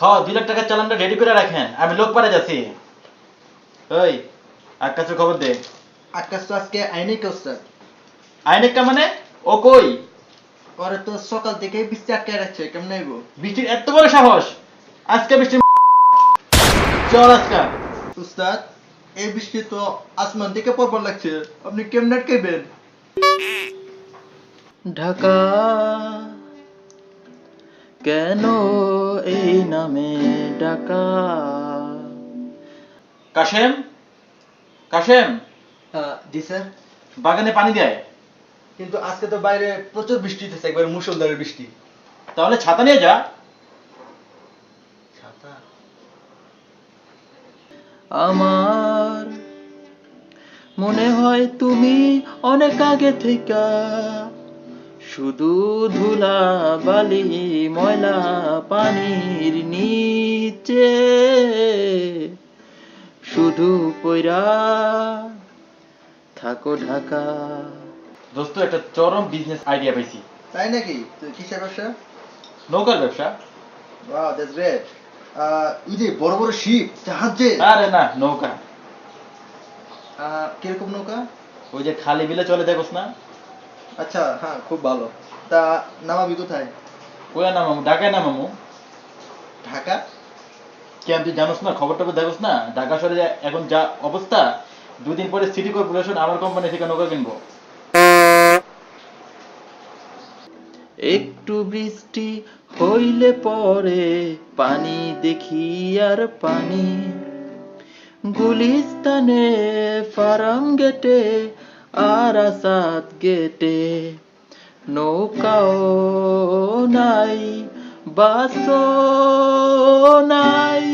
হ্যাঁ, 2 লাখ টাকার চালানটা রেডি করে রাখেন, আমি লোক পাঠাই যাচ্ছি। ওই আকাশের খবর দে। আকাশ তো আজকে আইনি কেউ স্যার। আইনেকটা মানে? ও কই? ওরা তো সকাল থেকেই বৃষ্টি আটকায় রাখছে, কেমন আইবো? বৃষ্টির এত বড় সাহস! আজকে বৃষ্টি চল আজকা। উস্তাদ, এই বৃষ্টি তো আসমান থেকে পরপর লাগছে, আপনি কেমন আটকাইবেন? ঢাকা কেন এই নামে ডাকা? কাশেম, কাশেম, জি স্যার। বাগানে পানি দেয়। কিন্তু আজকে তো বাইরে প্রচুর বৃষ্টি হইতেছে, একবার মুষলধারে বৃষ্টি। তাহলে ছাতা নিয়ে যা। ছাতা? আমার মনে হয় তুমি অনেক আগে থেকে শুধু ধুলা বালি ময়লা পানির নিচে শুধু পয়রা থাকো ঢাকা। দোস্ত, একটা চরম বিজনেস আইডিয়া পাইছি। তাই নাকি? তো কিসের ব্যবসা? নৌকার ব্যবসা। Wow, that's great. এই যে বড় বড় শিপ, জাহাজে। আরে না, নৌকা। কিরকম নৌকা? ওই যে খালি বিলে চলে, দেখোস না? আচ্ছা, হ্যাঁ, খুব ভালো। তা নামাবি কোথায়? কোয়া নামামু, ঢাকায় নামামু। ঢাকা? কেন তুই জানোস না? খবর টবর দেখোস না? ঢাকা শহরে এখন যা অবস্থা, 2 দিন পরে সিটি কর্পোরেশন আমার কোম্পানি থেকে নৌকা কিনবো। একটু বৃষ্টি হইলে পরে পানি দেখি আর পানি, গুলিস্তানে ফার্ম গেটে আর আসাদ গেটে নৌকাও নাই বাসও নাই,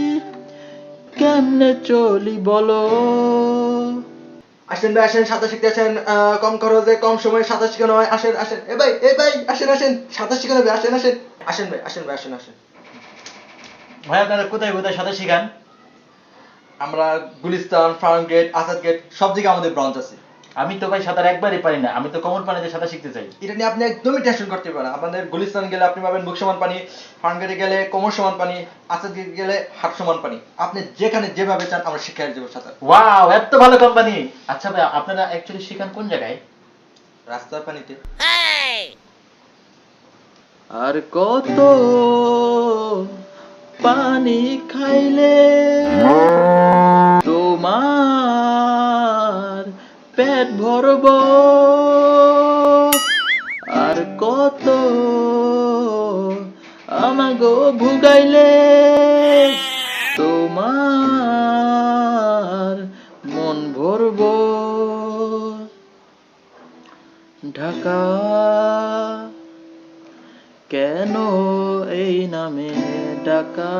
কেমনে চলি বলো? আসেন ভাই, আসেন, সাঁতার শিখতে আসেন। কম খরচে কম সময়ে সাঁতার শেখানো হয়। আসেন আসেন, এ ভাই আসেন আসেন, সাঁতার শেখানো হবে। আসেন আসেন, আসেন ভাই, আসেন ভাই, আসেন আসেন। ভাই আপনারা কোথায় কোথায় সাঁতার শিখান? আমরা গুলিস্তান, ফার্ম গেট, আসাদ গেট সব জায়গায় আমাদের ব্রাঞ্চ আছে। আমি তো ভাই সাঁতার একবারই পারি না, আমি তো কমন পানিতে সাঁতার শিখতে চাই। এটা নিয়ে আপনি একদমই টেনশন করতে পারেন। আপনাদের গুলিস্তান গেলে আপনি পাবেন বুক সমান পানি, ফার্ম গেটে গেলে কোমর সমান পানি, আসাদ গেট গেলে হাত সমান পানি। আপনি যেখানে যেভাবে চান আমরা শিখাই দেবো সাঁতার। ওয়াও, এত ভালো কোম্পানি! আচ্ছা ভাই, আপনারা অ্যাকচুয়ালি শিখান কোন জায়গায়? রাস্তার পানিতে। আর কত পানি খাইলে তোমার পেট ভরব, আর কত আমাগো ভুগাইলে তোমার মন ভরব। ঢাকা কেন এই নামে ডাকা?